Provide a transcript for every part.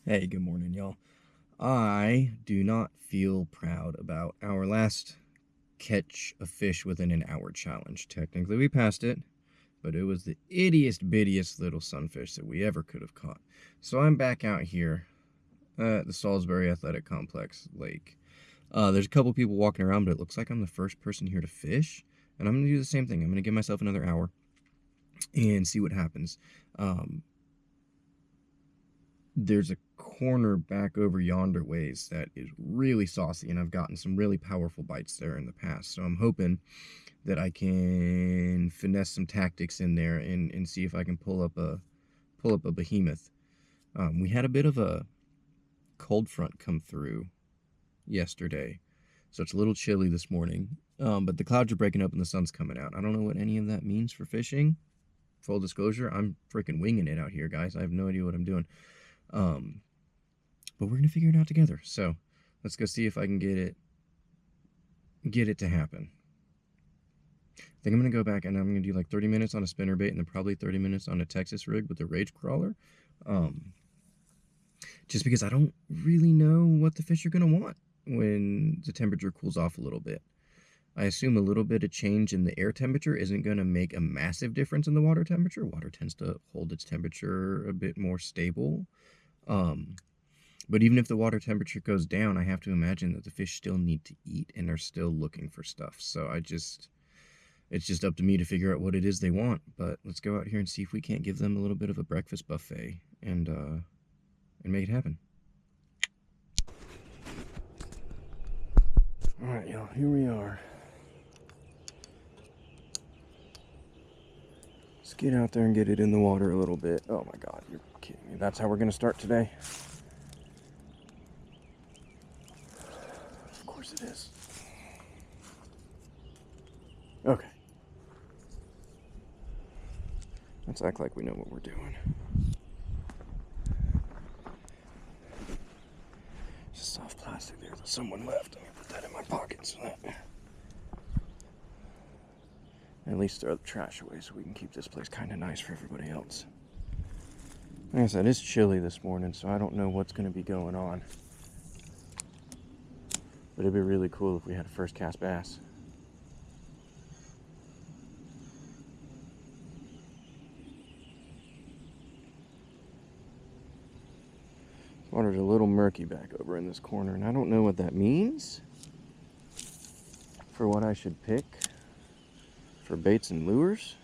Hey, good morning, y'all. I do not feel proud about our last catch a fish within an hour challenge. Technically, we passed it, but it was the ittiest bittiest little sunfish that we ever could have caught. So I'm back out here at the Salisbury Athletic Complex Lake. There's a couple people walking around, but it looks like I'm the first person here to fish. And I'm going to do the same thing. I'm going to give myself another hour and see what happens. There's a corner back over yonder ways that is really saucy, and I've gotten some really powerful bites there in the past. So I'm hoping that I can finesse some tactics in there and see if I can pull up a behemoth. We had a bit of a cold front come through yesterday, so it's a little chilly this morning. But the clouds are breaking up and the sun's coming out. I don't know what any of that means for fishing. Full disclosure, I'm freaking winging it out here, guys. I have no idea what I'm doing. But we're gonna figure it out together. So let's go see if I can get it to happen. I think I'm gonna go back and I'm gonna do like 30 minutes on a spinnerbait and then probably 30 minutes on a Texas rig with the Rage Crawler. Just because I don't really know what the fish are gonna want when the temperature cools off a little bit. I assume a little bit of change in the air temperature isn't going to make a massive difference in the water temperature. Water tends to hold its temperature a bit more stable. But even if the water temperature goes down, I have to imagine that the fish still need to eat and are still looking for stuff. So it's just up to me to figure out what it is they want. But let's go out here and see if we can't give them a little bit of a breakfast buffet and make it happen. All right, y'all, here we are. Let's get out there and get it in the water a little bit. Oh my God, you're kidding me. That's how we're gonna start today? Of course it is. Okay. Let's act like we know what we're doing. There's a soft plastic there that someone left. I'm gonna put that in my pocket so that at least throw the trash away so we can keep this place kind of nice for everybody else. Like I said, it's chilly this morning, so I don't know what's going to be going on. But it'd be really cool if we had a first cast bass. The water's a little murky back over in this corner, and I don't know what that means for what I should pick for baits and lures.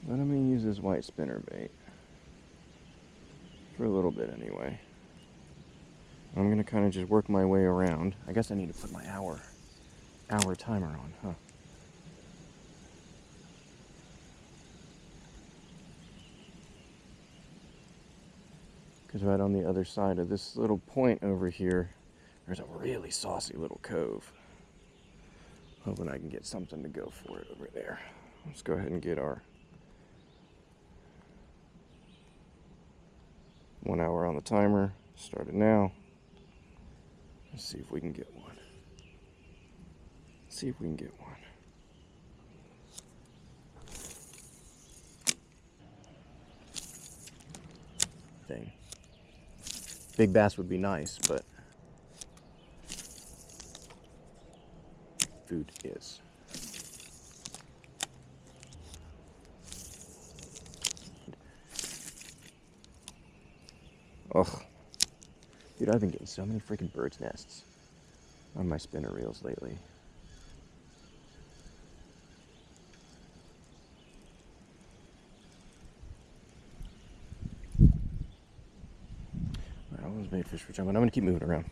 But I'm going to use this white spinner bait for a little bit anyway. I'm going to kind of just work my way around. I guess I need to put my hour timer on, huh? Because right on the other side of this little point over here, there's a really saucy little cove. Hoping I can get something to go for it over there. Let's go ahead and get our 1 hour on the timer. Start it now. Let's see if we can get one. See if we can get one. Thing. Big bass would be nice, but food is. Ugh. Dude, I've been getting so many freaking bird's nests on my spinner reels lately. Alright, all those bait fish for jumping. I'm gonna keep moving around.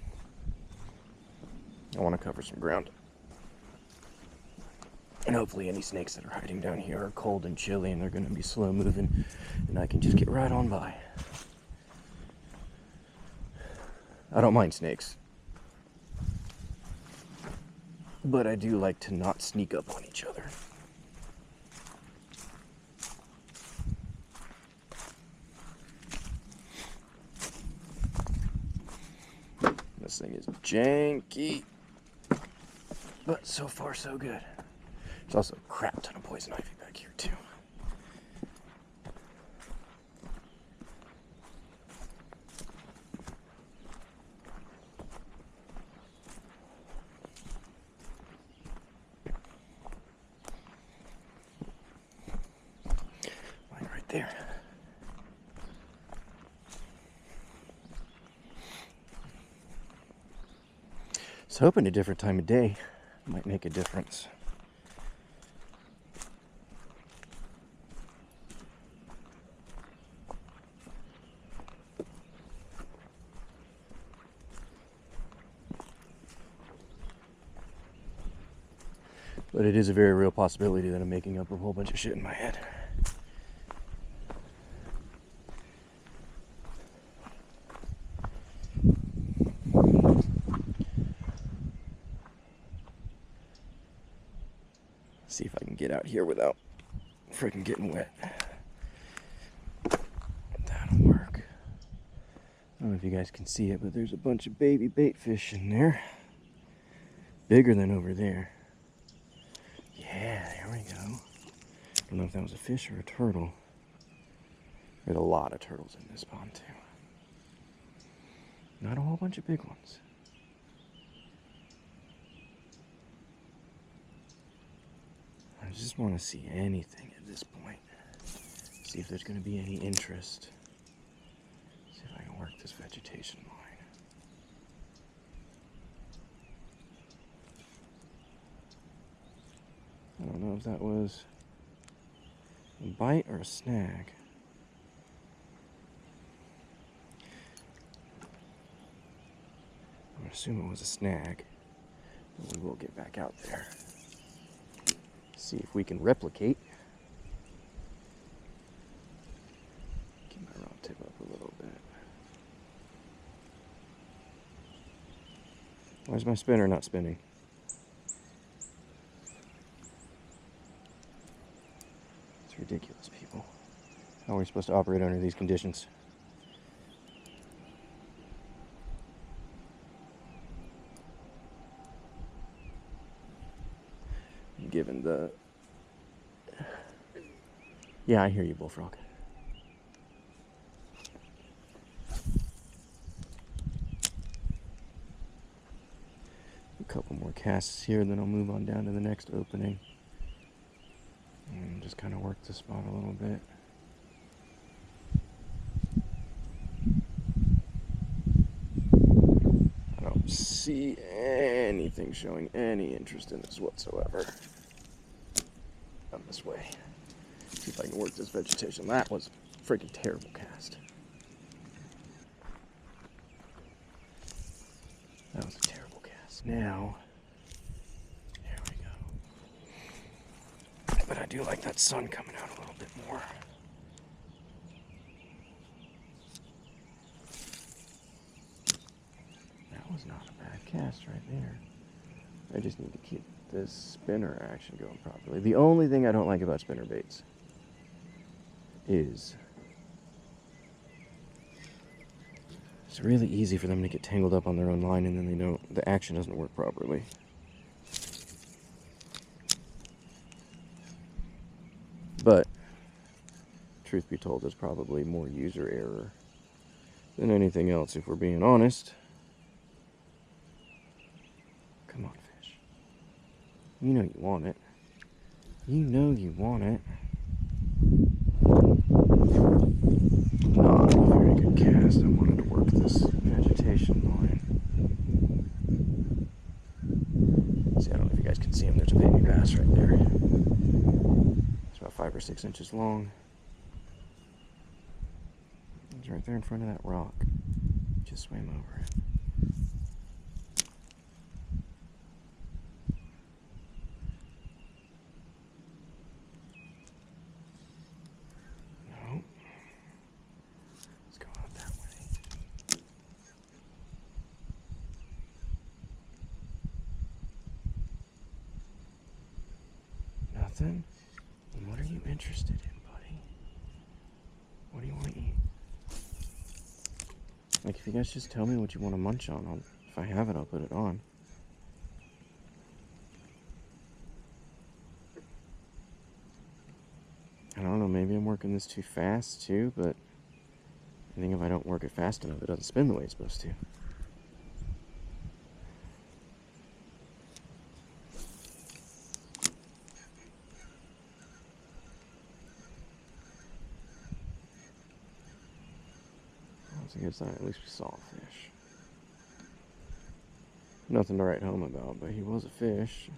I want to cover some ground. And hopefully any snakes that are hiding down here are cold and chilly and they're going to be slow moving and I can just get right on by. I don't mind snakes. But I do like to not sneak up on each other. This thing is janky. But so far so good. There's also a crap ton of poison ivy back here too. there. I was hoping a different time of day might make a difference. But it is a very real possibility that I'm making up a whole bunch of shit in my head. See if I can get out here without freaking getting wet. That'll work. I don't know if you guys can see it, but there's a bunch of baby bait fish in there. Bigger than over there. Yeah, there we go. I don't know if that was a fish or a turtle. There's a lot of turtles in this pond too. Not a whole bunch of big ones. I just want to see anything at this point. See if there's going to be any interest. See if I can work this vegetation line. I don't know if that was a bite or a snag. I'm going to assume it was a snag, but we will get back out there. See if we can replicate. Get my rod tip up a little bit. Why is my spinner not spinning? It's ridiculous, people. How are we supposed to operate under these conditions? Given the... Yeah, I hear you, bullfrog. A couple more casts here, then I'll move on down to the next opening. And just kind of work the spot a little bit. I don't see anything showing any interest in this whatsoever. Come this way. See if I can work this vegetation. That was a freaking terrible cast. That was a terrible cast. Now, there we go. But I do like that sun coming out a little bit more. That was not a bad cast right there. I just need to keep this spinner action going properly. The only thing I don't like about spinner baits is it's really easy for them to get tangled up on their own line, and then the action doesn't work properly. But truth be told, there's probably more user error than anything else, if we're being honest. Come on, fish. You know you want it. You know you want it. Not a very good cast. I wanted to work this vegetation line. See, I don't know if you guys can see him. There's a baby bass right there. It's about 5 or 6 inches long. He's right there in front of that rock. Just swam over it. No. Let's go out that way. Nothing? And what are you interested in, buddy? What do you want to eat? Like, if you guys just tell me what you want to munch on, if I have it, I'll put it on. I don't know, maybe I'm working this too fast too, but I think if I don't work it fast enough, it doesn't spin the way it's supposed to. That's a good sign. At least we saw a fish. Nothing to write home about, but he was a fish.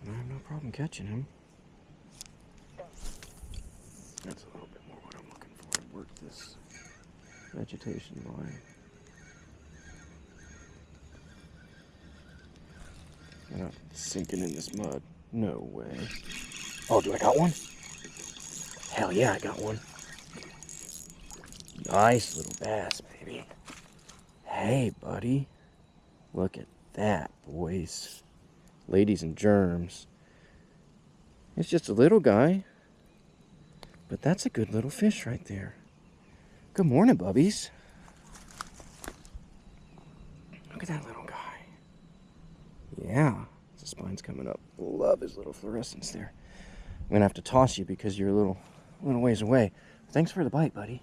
And I have no problem catching him. That's a little bit more what I'm looking for to work this vegetation line. I'm not sinking in this mud. No way. Oh, do I got one? Hell yeah, I got one. Nice little bass, baby. Hey, buddy. Look at that, boys. Ladies and germs. It's just a little guy. But that's a good little fish right there. Good morning, bubbies. Look at that little guy. Yeah, the spine's coming up. Love his little fluorescence there. I'm gonna have to toss you because you're a little ways away. Thanks for the bite, buddy.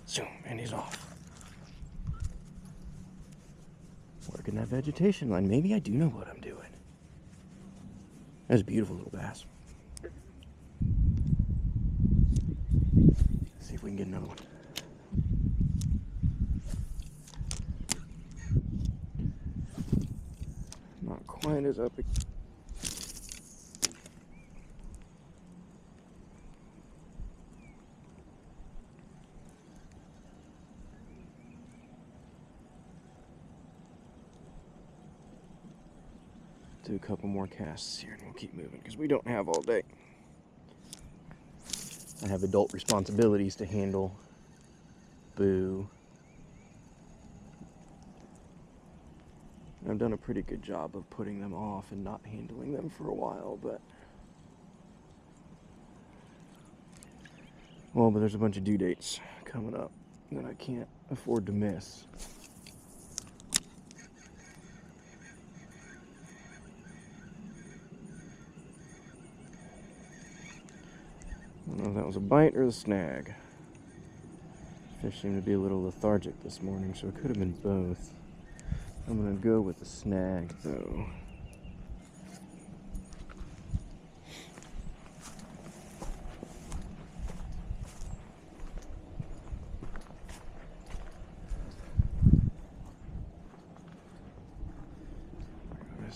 Zoom, and he's off. Working that vegetation line. Maybe I do know what I'm doing. That's a beautiful little bass. Let's see if we can get another one. Not quite as up. Do a couple more casts here and we'll keep moving because we don't have all day. I have adult responsibilities to handle. Boo. I've done a pretty good job of putting them off and not handling them for a while, but there's a bunch of due dates coming up that I can't afford to miss. I don't know if that was a bite or the snag. Fish seemed to be a little lethargic this morning, so it could have been both. I'm gonna go with the snag though.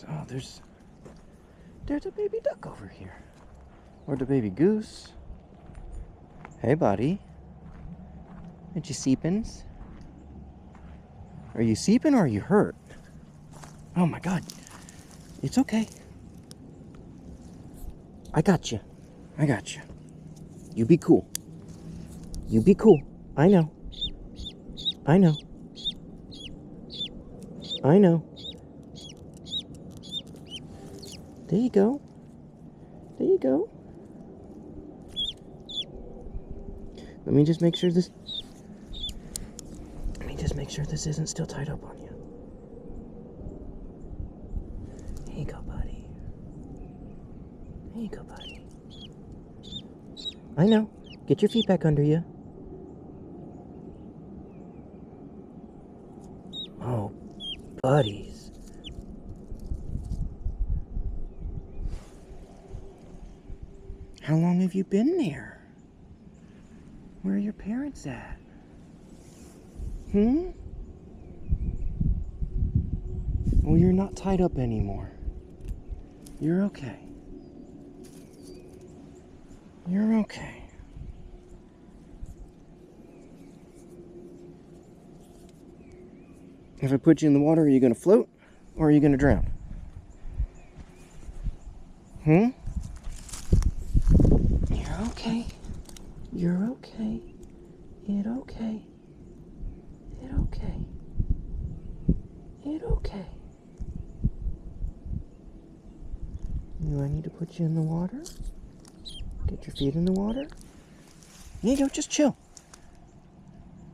Oh, there's a baby duck over here. Or the baby goose. Hey, buddy. Aren't you seepins? Are you seeping or are you hurt? Oh my God. It's okay. I got you. I got you. You be cool. You be cool. I know. I know. I know. There you go. There you go. Let me just make sure this isn't still tied up on you. There you go, buddy. There you go, buddy. I know. Get your feet back under you. Oh, buddies. How long have you been there? Where are your parents at? Well, you're not tied up anymore. You're okay. You're okay. If I put you in the water, are you going to float or are you going to drown? You're okay. You're okay. It okay. It okay. It okay. Do I need to put you in the water? Get your feet in the water? There you go, just chill.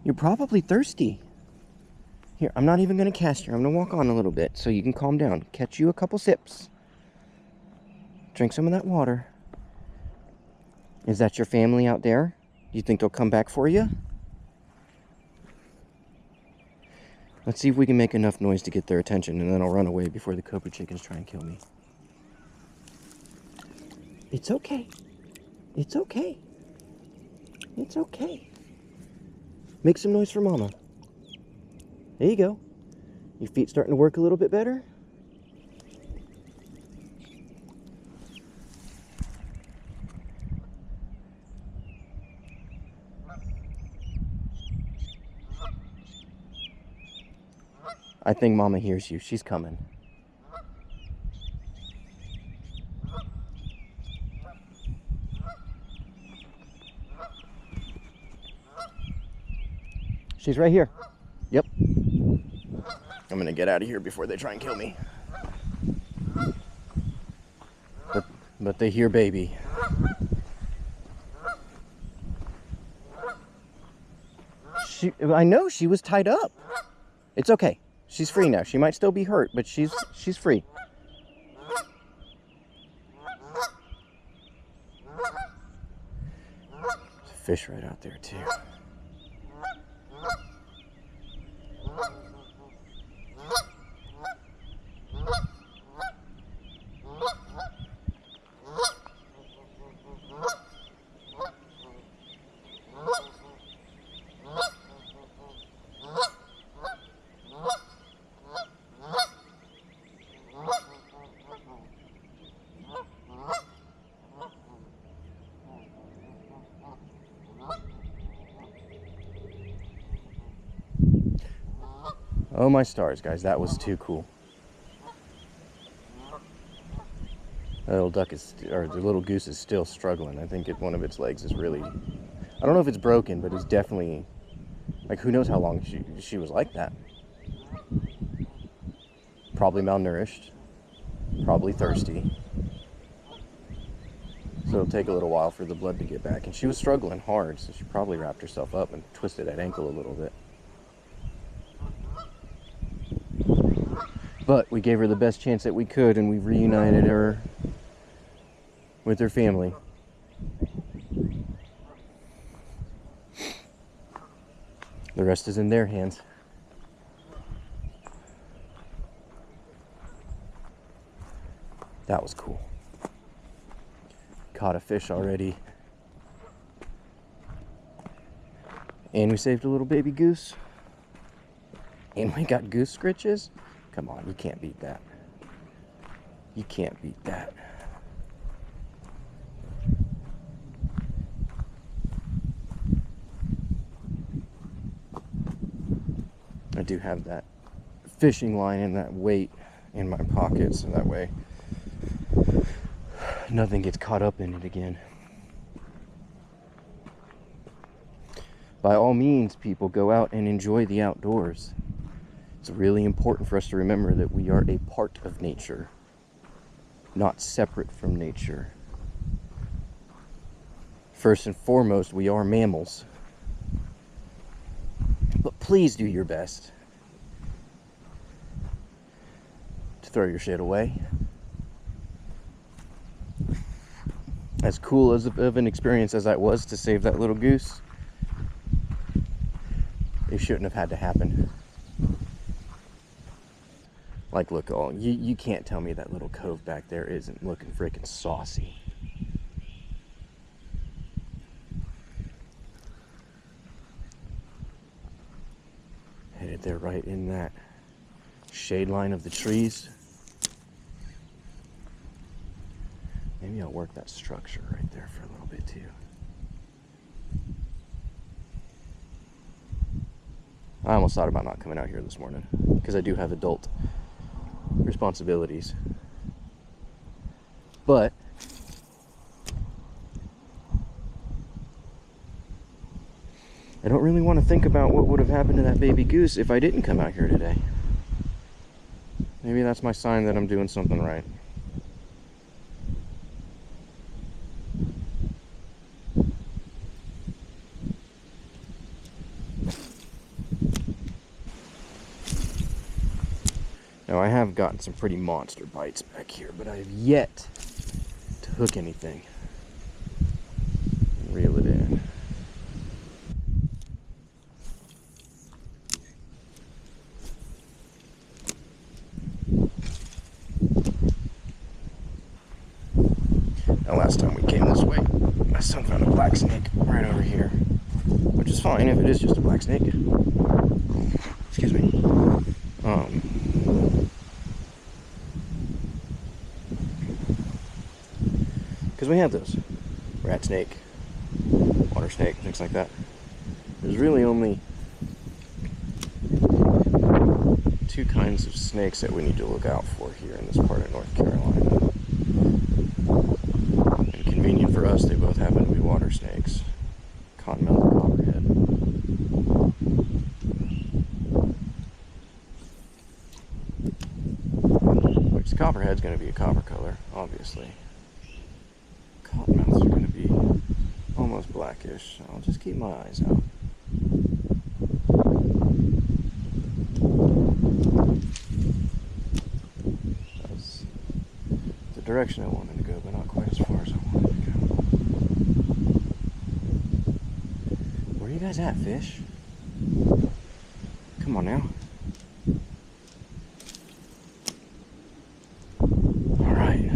You're probably thirsty. Here, I'm not even going to cast you. I'm going to walk on a little bit so you can calm down. Catch you a couple sips. Drink some of that water. Is that your family out there? Do you think they'll come back for you? Let's see if we can make enough noise to get their attention, and then I'll run away before the cobra chickens try and kill me. It's okay. It's okay. It's okay. Make some noise for Mama. There you go. Your feet starting to work a little bit better? I think Mama hears you. She's coming. She's right here. Yep. I'm gonna get out of here before they try and kill me. But they hear baby. I know she was tied up. It's okay. She's free now. She might still be hurt, but she's free. There's a fish right out there too. Oh my stars, guys, that was too cool. The little duck is, or the little goose is still struggling. I think one of its legs is really, I don't know if it's broken, but it's definitely, like, who knows how long she was like that. Probably malnourished, probably thirsty. So it'll take a little while for the blood to get back. And she was struggling hard, so she probably wrapped herself up and twisted that ankle a little bit. But we gave her the best chance that we could, and we reunited her with her family. The rest is in their hands. That was cool. Caught a fish already. And we saved a little baby goose. And we got goose scritches. Come on, you can't beat that. You can't beat that. I do have that fishing line and that weight in my pocket, so that way nothing gets caught up in it again. By all means, people, go out and enjoy the outdoors. It's really important for us to remember that we are a part of nature, not separate from nature. First and foremost, we are mammals. But please do your best to throw your shit away. As cool as of an experience as that was to save that little goose, it shouldn't have had to happen. Like, look, you can't tell me that little cove back there isn't looking freaking saucy. Headed there right in that shade line of the trees. Maybe I'll work that structure right there for a little bit too. I almost thought about not coming out here this morning because I do have adult responsibilities. But I don't really want to think about what would have happened to that baby goose if I didn't come out here today. Maybe that's my sign that I'm doing something right. Now, I have gotten some pretty monster bites back here, but I have yet to hook anything and reel it in. Now, last time we came this way, my son found a black snake right over here. which is fine if it is just a black snake. Excuse me. Because we have those rat snake, water snake, things like that. There's really only two kinds of snakes that we need to look out for here in this part of North Carolina. And convenient for us, they both happen to be water snakes. Cottonmouth and copperhead. Which the copperhead's going to be a copper color, obviously. Cottonmouths are going to be almost blackish, so I'll just keep my eyes out. That's the direction I wanted to go, but not quite as far as I wanted to go. Where are you guys at, fish? Come on now. Alright.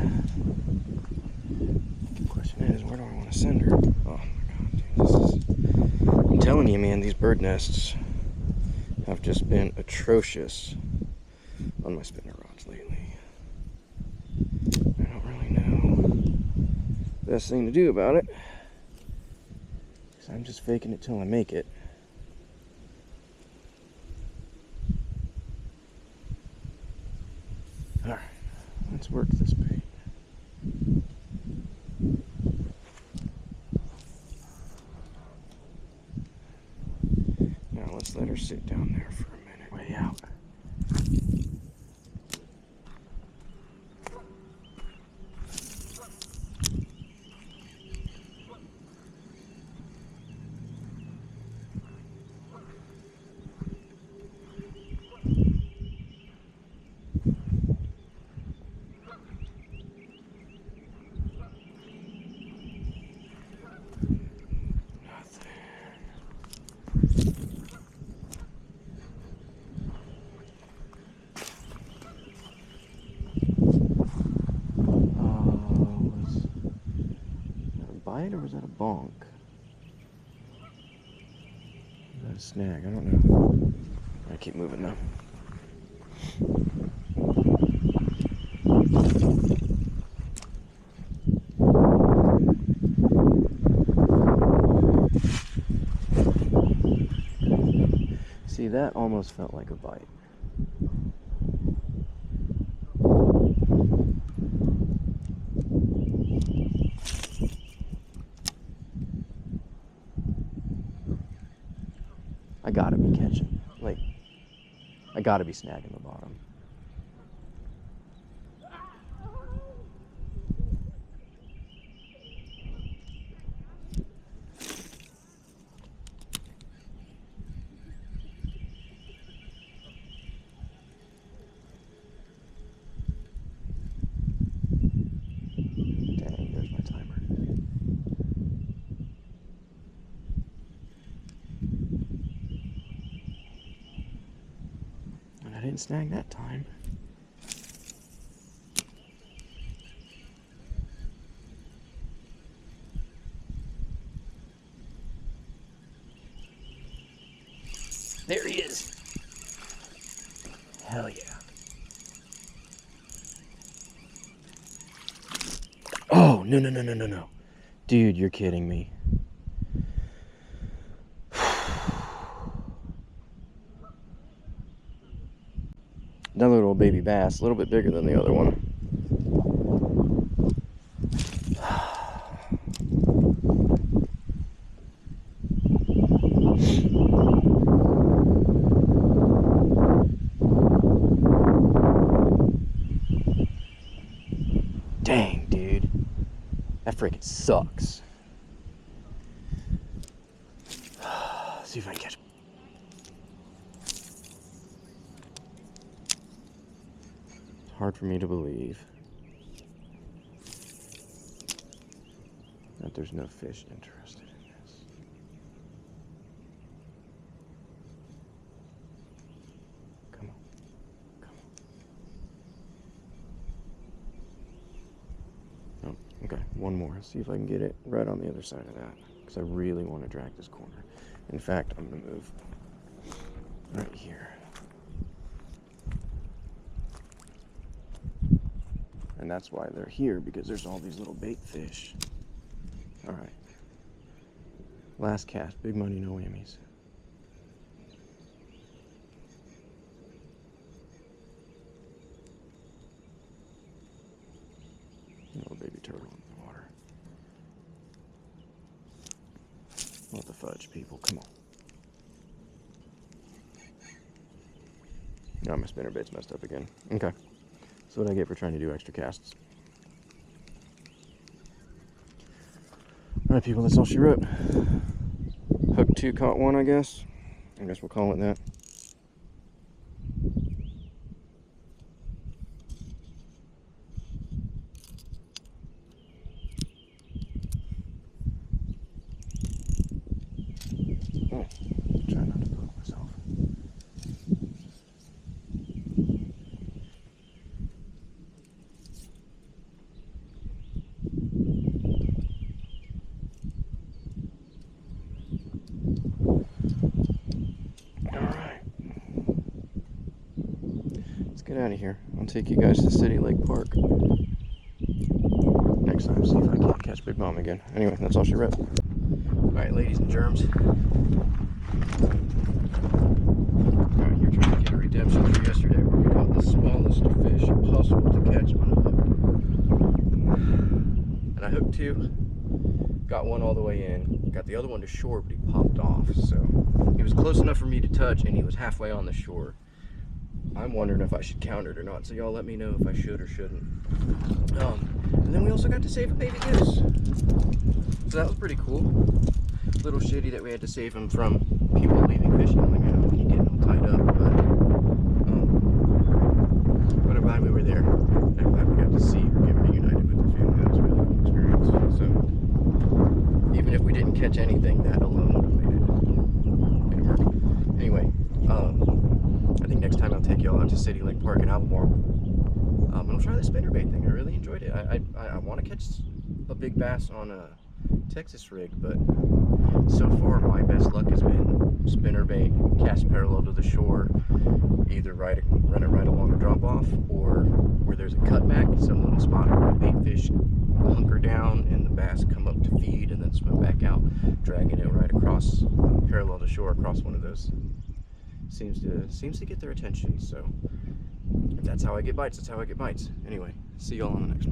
The question is, where do I want to send her? Oh my god, dude, this is... I'm telling you, man, these bird nests have just been atrocious on my spinner rods lately. I don't really know the best thing to do about it, because I'm just faking it till I make it. Alright, let's work this bait. Now let's let her sit down there for a minute. Way out. Or was that a bonk? Was that a snag? I don't know. I keep moving now. See, that almost felt like a bite. I gotta be catching, like, I gotta be snagging the bottom. Dang, there's my timer. I didn't snag that time. There he is. Hell yeah. Oh, no. Dude, you're kidding me. Another little baby bass, a little bit bigger than the other one. Dang, dude. That freaking sucks. See if I can catch him. It's hard for me to believe that there's no fish interested in this. Come on. Oh, okay, one more. See if I can get it right on the other side of that. because I really want to drag this corner. In fact, I'm going to move right here. And that's why they're here, because there's all these little bait fish. All right. Last cast, big money, no whammies. Little baby turtle in the water. What the fudge, people, come on. Now my spinnerbait's messed up again. Okay. That's what I get for trying to do extra casts. Alright people, that's all she wrote. Hook 2 caught 1, I guess. I guess we'll call it that. Oh, try not to poke myself. Get out of here. I'll take you guys to City Lake Park next time, see if I can't catch Big Mom again. Anyway, that's all she wrote. Alright, ladies and germs. Out here trying to get a redemption for yesterday where we caught the smallest fish possible to catch on a hook. And I hooked 2, got 1 all the way in, got the other one to shore, but he popped off. So he was close enough for me to touch, and he was halfway on the shore. I'm wondering if I should count it or not, so y'all let me know if I should or shouldn't. And then we also got to save a baby goose. So that was pretty cool. Little shitty that we had to save him from people leaving fishing like that when you get him tied up, but I'm glad we were there. I'm glad we got to see her get reunited with her family. That was a really cool experience. So even if we didn't catch anything, that alone would have made it work. Anyway, I think next time I'll take y'all out to City Lake Park in Albemarle. I'm gonna try the spinnerbait thing. I really enjoyed it. I want to catch a big bass on a Texas rig, but so far my best luck has been spinnerbait, cast parallel to the shore, either run it right along a drop off, or where there's a cutback, some little spot where the bait fish hunker down and the bass come up to feed and then swim back out, dragging it right across parallel to shore across one of those. Seems to get their attention. So if that's how I get bites, that's how I get bites. Anyway, see y'all on the next one.